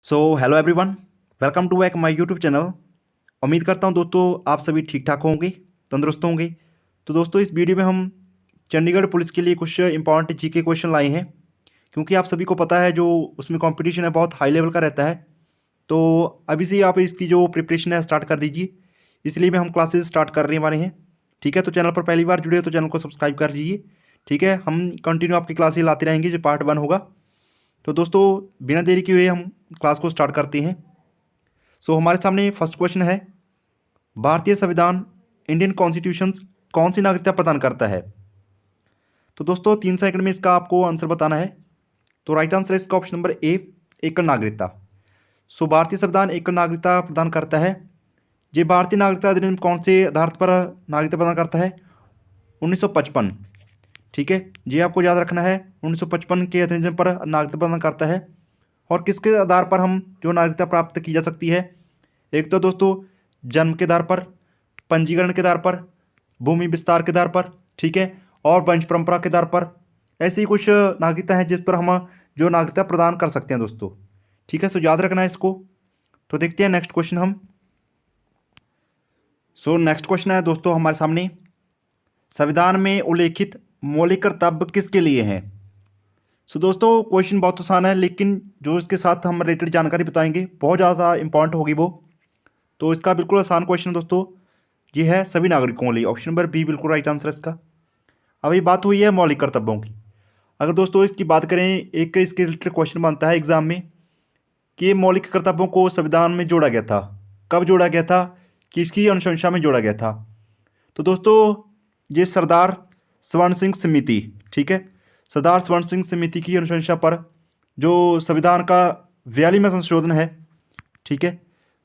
So hello everyone, welcome to back my YouTube channel. उम्मीद करता हूं दोस्तों आप सभी ठीक ठाक होंगे, तंदुरुस्त होंगे। तो दोस्तों इस वीडियो में हम चंडीगढ़ पुलिस के लिए कुछ इंपॉर्टेंट जीके क्वेश्चन लाए हैं, क्योंकि आप सभी को पता है जो उसमें कंपटीशन है बहुत हाई लेवल का रहता है। तो अभी से ही आप इसकी जो प्रिपरेशन है स्टार्ट कर दीजिए, इसलिए भी हम क्लासेस स्टार्ट कर रहे वाले हैं। ठीक है, तो चैनल पर पहली बार जुड़े हो तो चैनल को सब्सक्राइब कर लीजिए। ठीक है, हम कंटिन्यू आपकी क्लासेस लाते रहेंगे, जो पार्ट 1 होगा। तो दोस्तों बिना देरी किए हुए हम क्लास को स्टार्ट करते हैं। हमारे सामने फर्स्ट क्वेश्चन है, भारतीय संविधान इंडियन कॉन्स्टिट्यूशन कौन सी नागरिकता प्रदान करता है? तो दोस्तों 3 सेकंड में इसका आपको आंसर बताना है। तो राइट आंसर है इसका ऑप्शन नंबर ए, एकल नागरिकता। भारतीय संविधान एकल नागरिकता प्रदान करता है। ये भारतीय नागरिकता अधिनियम कौन से आधार पर नागरिकता प्रदान करता है? 1955। ठीक है, ये आपको याद रखना है, 1955 के अधिनियम पर नागरिकता प्रदान करता है। और किसके आधार पर हम जो नागरिकता प्राप्त की जा सकती है? एक तो दोस्तों जन्म के आधार पर, पंजीकरण के आधार पर, भूमि विस्तार के आधार पर, ठीक है, और वंश परंपरा के आधार पर। ऐसी कुछ नागरिकता है जिस पर हम जो नागरिकता प्रदान कर सकते हैं दोस्तों। ठीक है, याद रखना है इसको। तो देखते हैं नेक्स्ट क्वेश्चन हम। नेक्स्ट क्वेश्चन है दोस्तों हमारे सामने, संविधान में उल्लेखित मौलिक कर्तव्य किसके लिए हैं? दोस्तों क्वेश्चन बहुत आसान है, लेकिन जो इसके साथ हम रिलेटेड जानकारी बताएंगे बहुत ज़्यादा इंपॉर्टेंट होगी वो। तो इसका बिल्कुल आसान क्वेश्चन दोस्तों ये है सभी नागरिकों के लिए। ऑप्शन नंबर बी बिल्कुल राइट आंसर है इसका। अब ये बात हुई है मौलिक कर्तव्यों की। अगर दोस्तों इसकी बात करें, एक इसके रिलेटेड क्वेश्चन बनता है एग्जाम में कि मौलिक कर्तव्यों को संविधान में जोड़ा गया था, कब जोड़ा गया था, किसकी अनुशंसा में जोड़ा गया था? तो दोस्तों ये सरदार स्वर्ण सिंह समिति, ठीक है, सरदार स्वर्ण सिंह समिति की अनुशंसा पर जो संविधान का 42वां संशोधन है, ठीक है,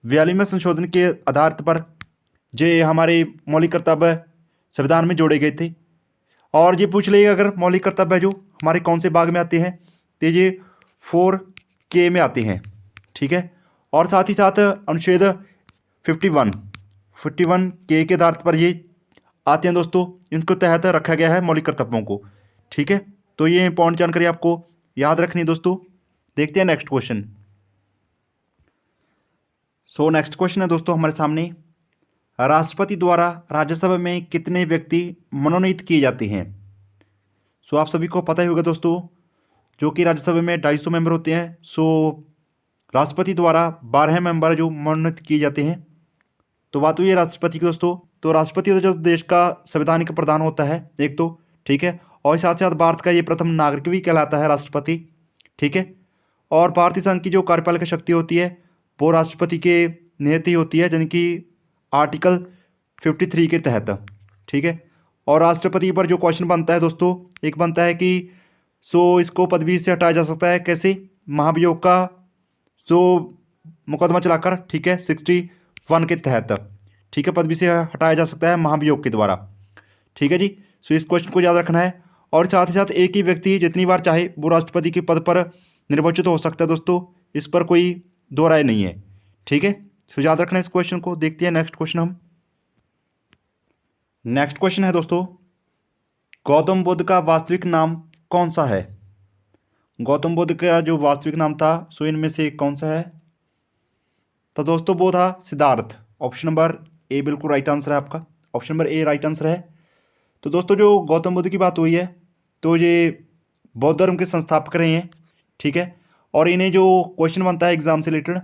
42वें संशोधन के आधार पर जे हमारे मौलिक कर्तव्य संविधान में जोड़े गए थे। और ये पूछ लेगा अगर मौलिक कर्तव्य जो हमारे कौन से भाग में आते हैं, तो ये 4K में आते हैं। ठीक है, और साथ ही साथ अनुच्छेद 51K के आधार पर ये आते हैं दोस्तों, इनको तहत रखा गया है मौलिक कर्तव्यों को। ठीक है, तो ये इंपॉर्टेंट जानकारी आपको याद रखनी है दोस्तों। देखते हैं नेक्स्ट क्वेश्चन। नेक्स्ट क्वेश्चन है दोस्तों हमारे सामने, राष्ट्रपति द्वारा राज्यसभा में कितने व्यक्ति मनोनीत किए जाते हैं? आप सभी को पता ही होगा दोस्तों, जो कि राज्यसभा में 250 मेंबर होते हैं। राष्ट्रपति द्वारा 12 मेंबर जो मनोनीत किए जाते हैं। तो बात हुई है राष्ट्रपति की दोस्तों। तो राष्ट्रपति तो जो देश का संवैधानिक प्रधान होता है एक तो, ठीक है, और साथ साथ भारत का ये प्रथम नागरिक भी कहलाता है राष्ट्रपति। ठीक है, और भारतीय संघ की जो कार्यपालिका शक्ति होती है वो राष्ट्रपति के नियत ही होती है, यानी कि आर्टिकल 53 के तहत। ठीक है, और राष्ट्रपति पर जो क्वेश्चन बनता है दोस्तों, एक बनता है कि इसको पदवी से हटाया जा सकता है कैसे? महाभियोग का मुकदमा चलाकर, ठीक है, 61 के तहत, ठीक है, पदवी से हटाया जा सकता है महाभियोग के द्वारा। ठीक है जी, इस क्वेश्चन को याद रखना है। और साथ ही साथ एक ही व्यक्ति जितनी बार चाहे वो राष्ट्रपति के पद पर निर्वाचित हो सकता है दोस्तों, इस पर कोई दो राय नहीं है। ठीक है, याद रखना है इस क्वेश्चन को। देखते हैं नेक्स्ट क्वेश्चन हम। नेक्स्ट क्वेश्चन है दोस्तों, गौतम बुद्ध का वास्तविक नाम कौन सा है? गौतम बुद्ध का जो वास्तविक नाम था इनमें से कौन सा है? तो दोस्तों वो था सिद्धार्थ। ऑप्शन नंबर ए बिल्कुल राइट आंसर है आपका, option number A right answer है। तो दोस्तों जो गौतम बुद्ध की बात हुई है, तो ये बौद्ध धर्म के संस्थापक रहे हैं। ठीक है, और इन्हें जो क्वेश्चन बनता है एग्जाम से रिलेटेड,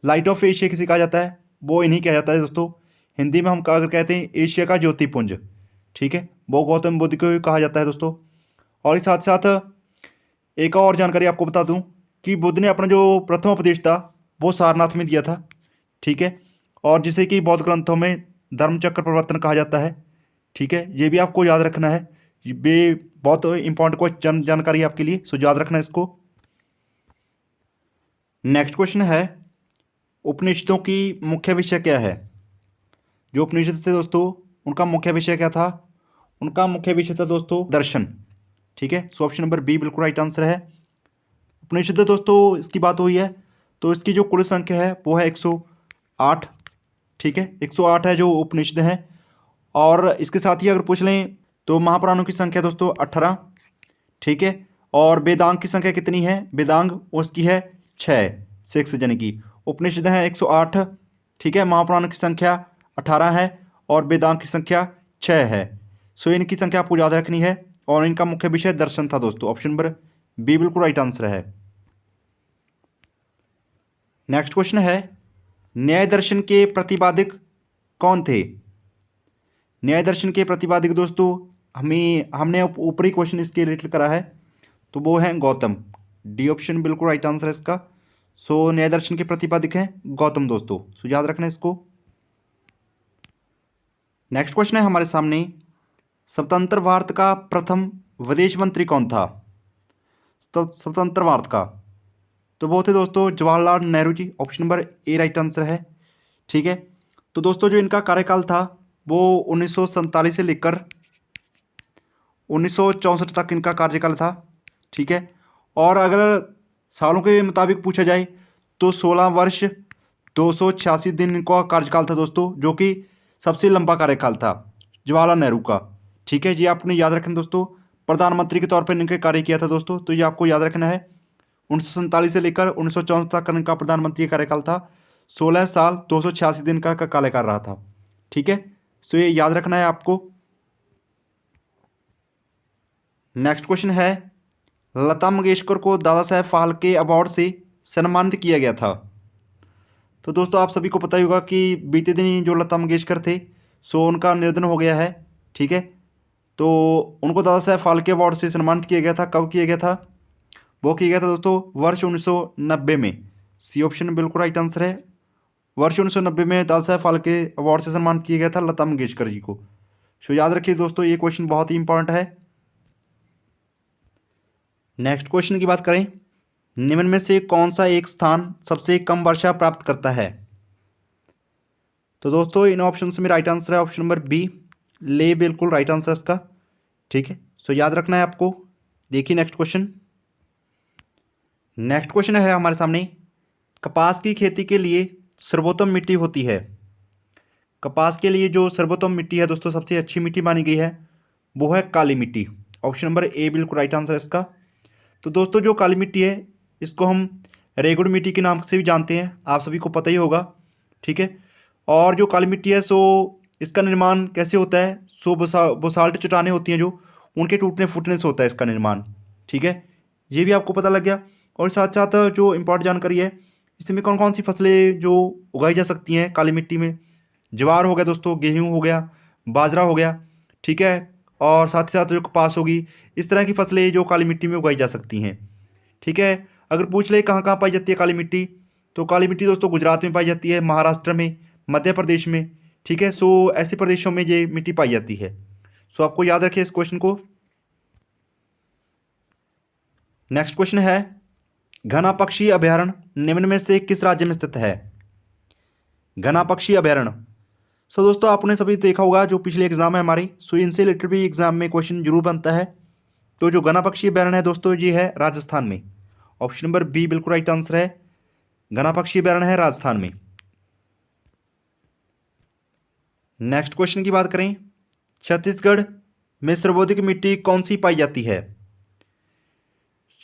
लाइट ऑफ एशिया किसे कहा जाता है? वो इन्हीं कहा जाता है दोस्तों। हिंदी में हम अगर कहते हैं एशिया का ज्योतिपुंज, ठीक है, वो गौतम बुद्ध को कहा जाता है दोस्तों। और इस साथ साथ एक और जानकारी आपको बता दूं कि बुद्ध ने अपना जो प्रथम उपदेश था वो सारनाथ में दिया था। ठीक है, और जिसे कि बौद्ध ग्रंथों में धर्मचक्र प्रवर्तन कहा जाता है। ठीक है, ये भी आपको याद रखना है, ये बहुत इंपॉर्टेंट क्वेश्चन जानकारी है आपके लिए, याद रखना है इसको। नेक्स्ट क्वेश्चन है, उपनिषदों की मुख्य विषय क्या है? जो उपनिषद थे दोस्तों उनका मुख्य विषय क्या था? उनका मुख्य विषय था दोस्तों दर्शन। ठीक है, ऑप्शन नंबर बी बिल्कुल राइट आंसर है। उपनिषद दोस्तों इसकी बात हुई है तो इसकी जो कुल संख्या है वो है 108। ठीक है, 108 है जो उपनिषद हैं। और इसके साथ ही अगर पूछ लें तो महापुराणों की संख्या दोस्तों 18। ठीक है, और वेदांग की संख्या कितनी है? वेदांग उसकी है 6। 6 यानी कि उपनिषद हैं 108, ठीक है, महापुराण की संख्या 18 है और वेदांत की संख्या 6 है। सो इनकी संख्या आपको याद रखनी है और इनका मुख्य विषय दर्शन था दोस्तों। ऑप्शन नंबर बी बिल्कुल राइट आंसर है। नेक्स्ट क्वेश्चन है, न्याय दर्शन के प्रतिपादक कौन थे? न्याय दर्शन के प्रतिपादक दोस्तों हमने ऊपरी क्वेश्चन इसके रिलेटेड करा है, तो वो है गौतम। डी ऑप्शन बिल्कुल राइट आंसर है इसका। सो न्याय दर्शन के प्रतिपादक हैं गौतम दोस्तों, सो याद रखना इसको। नेक्स्ट क्वेश्चन है हमारे सामने, स्वतंत्र भारत का प्रथम विदेश मंत्री कौन था? स्वतंत्र भारत का, तो वो थे दोस्तों Jawaharlal Nehru ji. Option number A right answer है, ठीक है। तो दोस्तों जो इनका कार्यकाल था वो 1947 से लेकर 1964 तक इनका कार्यकाल था, ठीक है। और अगर सालों के मुताबिक पूछा जाए तो 16 वर्ष 286 दिन इनका कार्यकाल था दोस्तों, जो कि सबसे लंबा कार्यकाल था जवाहरलाल नेहरू का, ठीक है। ये आपने याद रखना दोस्तों, प्रधानमंत्री के तौर पर इनके कार्य किया था दोस्तों, तो ये आपको याद रखना है। 1947 से लेकर 1964 तक इनका प्रधानमंत्री कार्यकाल था। 16 साल 286 दिन का कार्यकाल रहा था, ठीक है। सो ये याद रखना है आपको। नेक्स्ट क्वेश्चन है, लता मंगेशकर को दादा साहेब फाल्के अवार्ड से सम्मानित किया गया था। तो दोस्तों आप सभी को पता ही होगा कि बीते दिन ही जो लता मंगेशकर थे सो उनका निधन हो गया है, ठीक है। तो उनको दादा साहेब फाल्के अवार्ड से सम्मानित किया गया था। कब किया गया था? वो किया गया था दोस्तों वर्ष 1990 में। सी ऑप्शन बिल्कुल राइट आंसर है। वर्ष 1990 में दादा साहेब फाल्के अवार्ड से सम्मानित किया गया था लता मंगेशकर जी को। सो याद रखिए दोस्तों, ये क्वेश्चन बहुत ही इंपॉर्टेंट है। नेक्स्ट क्वेश्चन की बात करें, निम्न में से कौन सा एक स्थान सबसे कम वर्षा प्राप्त करता है? तो दोस्तों इन ऑप्शन में राइट आंसर है ऑप्शन नंबर बी, ले बिल्कुल राइट आंसर इसका, ठीक है। सो याद रखना है आपको। देखिए नेक्स्ट क्वेश्चन। नेक्स्ट क्वेश्चन है हमारे सामने, कपास की खेती के लिए सर्वोत्तम मिट्टी होती है। कपास के लिए जो सर्वोत्तम मिट्टी है दोस्तों, सबसे अच्छी मिट्टी मानी गई है, वो है काली मिट्टी। ऑप्शन नंबर ए बिल्कुल राइट आंसर है इसका। तो दोस्तों जो काली मिट्टी है इसको हम रेगुड़ मिट्टी के नाम से भी जानते हैं, आप सभी को पता ही होगा, ठीक है। और जो काली मिट्टी है सो इसका निर्माण कैसे होता है? सो बसाल्ट चट्टानें होती हैं जो, उनके टूटने फूटने से होता है इसका निर्माण, ठीक है। ये भी आपको पता लग गया। और साथ साथ जो इम्पोर्टेंट जानकारी है, इसमें कौन कौन सी फसलें जो उगाई जा सकती हैं काली मिट्टी में? ज्वार हो गया दोस्तों, गेहूँ हो गया, बाजरा हो गया, ठीक है। और साथ ही साथ जो कपास होगी, इस तरह की फसलें जो काली मिट्टी में उगाई जा सकती हैं, ठीक है। अगर पूछ ले कहाँ कहाँ पाई जाती है काली मिट्टी, तो काली मिट्टी दोस्तों गुजरात में पाई जाती है, महाराष्ट्र में, मध्य प्रदेश में, ठीक है। सो ऐसे प्रदेशों में ये मिट्टी पाई जाती है। सो आपको याद रखिए इस क्वेश्चन को। नेक्स्ट क्वेश्चन है, घना पक्षी अभयारण्य निम्न में से किस राज्य में स्थित है? घना पक्षी अभयारण्य, सो दोस्तों आपने सभी देखा होगा जो पिछले एग्जाम है हमारी, सो इनसे रिलेटेड भी एग्जाम में क्वेश्चन जरूर बनता है। तो जो घना पक्षी अभयारण्य है दोस्तों, ये है राजस्थान में। ऑप्शन नंबर बी बिल्कुल राइट आंसर है, घना पक्षी अभयारण्य है राजस्थान में। नेक्स्ट क्वेश्चन की बात करें, छत्तीसगढ़ में सर्वाधिक मिट्टी कौन सी पाई जाती है?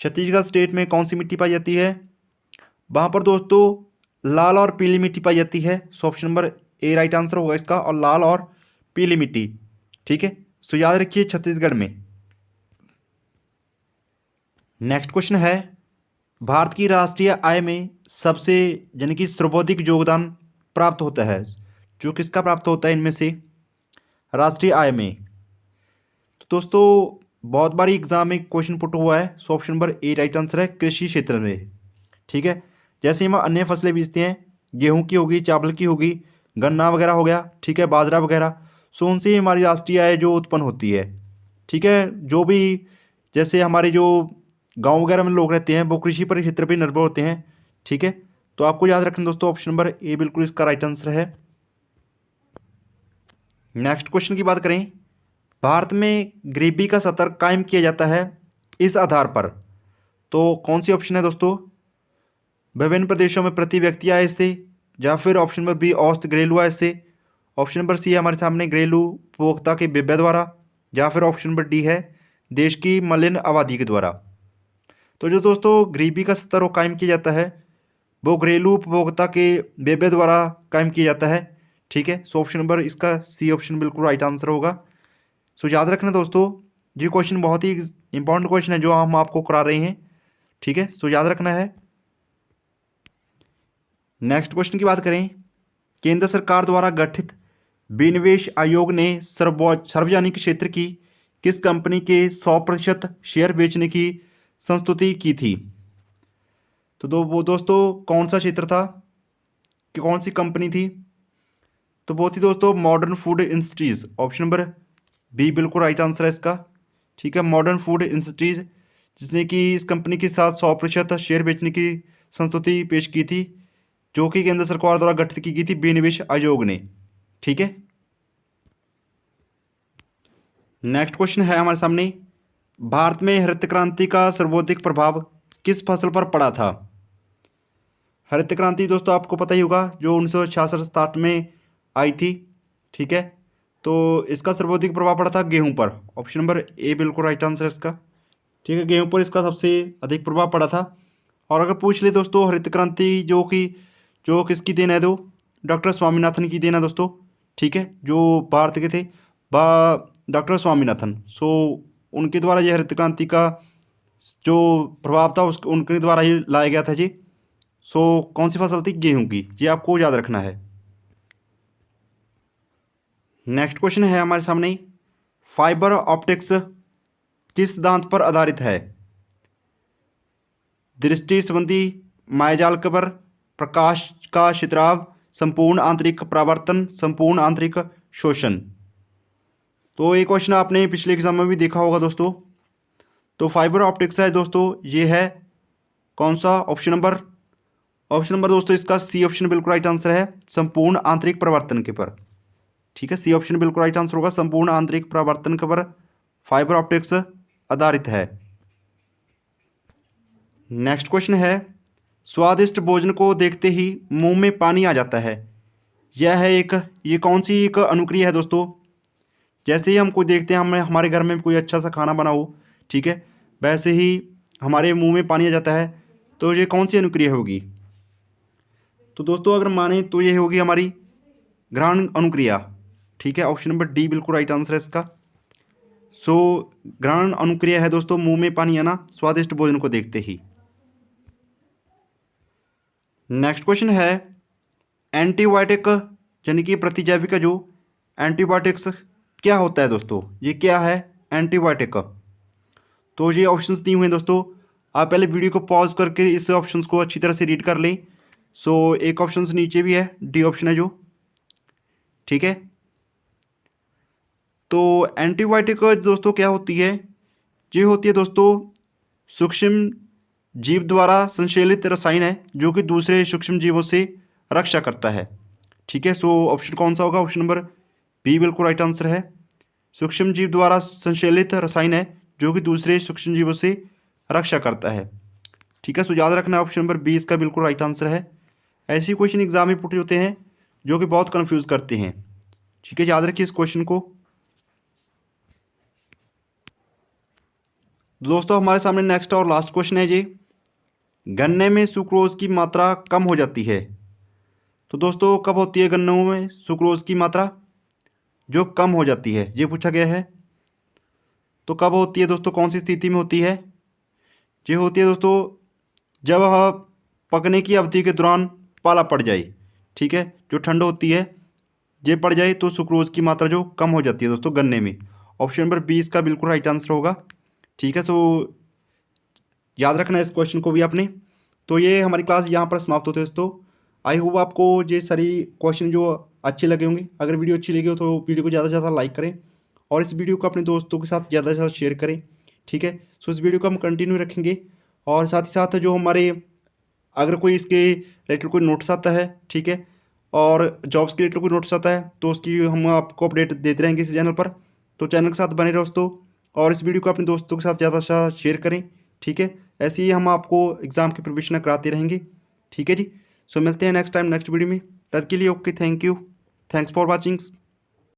छत्तीसगढ़ स्टेट में कौन सी मिट्टी पाई जाती है? वहाँ पर दोस्तों लाल और पीली मिट्टी पाई जाती है। So option number A right answer होगा इसका, और लाल और पीली मिट्टी, ठीक है। सो याद रखिए छत्तीसगढ़ में। नेक्स्ट क्वेश्चन है, भारत की राष्ट्रीय आय में सबसे यानी कि सर्वाधिक योगदान प्राप्त होता है, जो किसका प्राप्त होता है इनमें से राष्ट्रीय आय में? तो दोस्तों बहुत बारी एग्जाम में क्वेश्चन पुट हुआ है। So option number A right answer है, कृषि क्षेत्र में, ठीक है। जैसे हम अन्य फसलें बीजते हैं, गेहूं की होगी, चावल की होगी, गन्ना वगैरह हो गया, ठीक है, बाजरा वगैरह, सो उनसे हमारी राष्ट्रीय आय जो उत्पन्न होती है, ठीक है। जो भी जैसे हमारे जो गांव वगैरह में लोग रहते हैं वो कृषि पर क्षेत्र पर निर्भर होते हैं, ठीक है। तो आपको याद रखना दोस्तों, ऑप्शन नंबर ए बिल्कुल इसका राइट आंसर है। नेक्स्ट क्वेश्चन की बात करें, भारत में गरीबी का स्तर कायम किया जाता है इस आधार पर, तो कौन सी ऑप्शन है दोस्तों? विभिन्न प्रदेशों में प्रति व्यक्ति आय से, या फिर ऑप्शन नंबर बी औसत घरेलू आय से, ऑप्शन नंबर सी है हमारे सामने घरेलू उपभोक्ता के व्यय द्वारा, या फिर ऑप्शन नंबर डी है देश की मलिन आबादी के द्वारा। तो जो दोस्तों गरीबी का स्तर वो कायम किया जाता है वो घरेलू उपभोक्ता के व्यय द्वारा कायम किया जाता है। ठीक है, सो ऑप्शन नंबर इसका सी ऑप्शन बिल्कुल राइट आंसर होगा। सो याद रखना दोस्तों, ये क्वेश्चन बहुत ही इंपॉर्टेंट क्वेश्चन है जो हम आपको करा रहे हैं। ठीक है, सो याद रखना है। नेक्स्ट क्वेश्चन की बात करें, केंद्र सरकार द्वारा गठित विनिवेश आयोग ने सार्वजनिक क्षेत्र की किस कंपनी के 100% शेयर बेचने की संस्तुति की थी? तो वो दोस्तों कौन सा क्षेत्र था कि कौन सी कंपनी थी? तो वो थी दोस्तों modern food industries. Option number B बिल्कुल राइट आंसर है इसका। ठीक है, मॉडर्न फूड इंडस्ट्रीज, जिसने कि इस कंपनी के साथ 100% शेयर बेचने की संस्तुति पेश की थी, जो कि केंद्र सरकार द्वारा गठित की गई थी विनिवेश आयोग ने। ठीक है, नेक्स्ट क्वेश्चन है हमारे सामने, भारत में हरित क्रांति का सर्वाधिक प्रभाव किस फसल पर पड़ा था? हरित क्रांति दोस्तों आपको पता ही होगा, जो 1966-67 में आई थी। ठीक है, तो इसका सर्वाधिक प्रभाव पड़ा था गेहूं पर। ऑप्शन नंबर ए बिल्कुल राइट आंसर है इसका। ठीक है, गेहूं पर इसका सबसे अधिक प्रभाव पड़ा था। और अगर पूछ ले दोस्तों हरित क्रांति जो किसकी देन है, तो डॉक्टर स्वामीनाथन की देन है दोस्तों। ठीक है, जो भारत के थे डॉक्टर स्वामीनाथन। सो उनके द्वारा यह हरित क्रांति का जो प्रभाव था उनके द्वारा ही लाया गया था जी। सो कौन सी फसल थी? गेहूं की। ये आपको याद रखना है। नेक्स्ट क्वेश्चन है हमारे सामने, फाइबर ऑप्टिक्स किस सिद्धांत पर आधारित है? दृष्टि संबंधी मायाजाल पर, प्रकाश का छितराव, संपूर्ण आंतरिक परावर्तन, संपूर्ण आंतरिक शोषण। तो ये क्वेश्चन आपने पिछले एग्जाम में भी देखा होगा दोस्तों। तो फाइबर ऑप्टिक्स है दोस्तों, ये है कौन सा? ऑप्शन नंबर दोस्तों इसका सी ऑप्शन बिल्कुल राइट आंसर है, संपूर्ण आंतरिक परावर्तन के पर। ठीक है, सी ऑप्शन बिल्कुल राइट आंसर होगा, संपूर्ण आंतरिक परावर्तन के पर फाइबर ऑप्टिक्स आधारित है। नेक्स्ट क्वेश्चन है, स्वादिष्ट भोजन को देखते ही मुंह में पानी आ जाता है, ये कौन सी एक अनुक्रिया है दोस्तों? जैसे ही हम कोई देखते हैं, हमारे घर में कोई अच्छा सा खाना बना हो, ठीक है, वैसे ही हमारे मुंह में पानी आ जाता है। तो ये कौन सी अनुक्रिया होगी? तो दोस्तों अगर माने तो ये होगी हमारी ग्रहण अनुक्रिया। ठीक है, ऑप्शन नंबर डी बिल्कुल राइट आंसर है इसका। सो ग्रहण अनुक्रिया है दोस्तों मुंह में पानी आना स्वादिष्ट भोजन को देखते ही। नेक्स्ट क्वेश्चन है, एंटीबायोटिक यानी कि प्रतिजैविक जो एंटीबायोटिक्स क्या होता है दोस्तों? ये क्या है एंटीबायोटिक? तो ये ऑप्शंस दिए हुए हैं दोस्तों, आप पहले वीडियो को पॉज करके इस ऑप्शंस को अच्छी तरह से रीड कर लें। सो एक ऑप्शंस नीचे भी है, डी ऑप्शन है जो। ठीक है, तो एंटीबायोटिक दोस्तों क्या होती है? ये होती है दोस्तों सूक्ष्म जीव द्वारा संश्लेषित रसायन है, जो कि दूसरे सूक्ष्म जीवों से रक्षा करता है। ठीक है, सो ऑप्शन कौन सा होगा? ऑप्शन नंबर बी बिल्कुल राइट आंसर है, सूक्ष्म जीव द्वारा संश्लेषित रसायन है जो कि दूसरे सूक्ष्म जीवों से रक्षा करता है। ठीक है, सो याद रखना ऑप्शन नंबर बी इसका बिल्कुल राइट आंसर है। ऐसे क्वेश्चन एग्जाम में पुट होते हैं जो कि बहुत कंफ्यूज करते हैं। ठीक है, याद रखिए इस क्वेश्चन को। दोस्तों हमारे सामने नेक्स्ट और लास्ट क्वेश्चन है जी, गन्ने में सुक्रोज की मात्रा कम हो जाती है। तो दोस्तों कब होती है गन्नों में सुक्रोज की मात्रा जो कम हो जाती है? ये पूछा गया है। तो कब होती है दोस्तों, कौन सी स्थिति में होती है? ये होती है दोस्तों जब वह पकने की अवधि के दौरान पाला पड़ जाए। ठीक है, जो ठंड होती है ये पड़ जाए तो सुक्रोज की मात्रा जो कम हो जाती है दोस्तों गन्ने में। ऑप्शन नंबर बी इसका बिल्कुल राइट आंसर होगा। ठीक है, सो याद रखना इस क्वेश्चन को भी आपने। तो ये हमारी क्लास यहाँ पर समाप्त होते है दोस्तों। आई होप आपको ये सारी क्वेश्चन जो अच्छे लगे होंगे। अगर वीडियो अच्छी लगी हो तो वीडियो को ज़्यादा से ज़्यादा लाइक करें और इस वीडियो को अपने दोस्तों के साथ ज़्यादा से ज़्यादा शेयर करें। ठीक है, सो इस वीडियो को हम कंटिन्यू रखेंगे और साथ ही साथ जो हमारे अगर कोई इसके रिलेटेड कोई नोट्स आता है, ठीक है, और जॉब्स के रिलेटेड कोई नोट्स आता है तो उसकी हम आपको अपडेट देते रहेंगे इस चैनल पर। तो चैनल के साथ बने रहो दोस्तों और इस वीडियो को अपने दोस्तों के साथ ज़्यादा से ज़्यादा शेयर करें। ठीक है, ऐसे ही हम आपको एग्ज़ाम की प्रिपरेशन कराते रहेंगे। ठीक है जी, सो मिलते हैं नेक्स्ट टाइम नेक्स्ट वीडियो में। तब के लिए okay, thank you, thanks for watching.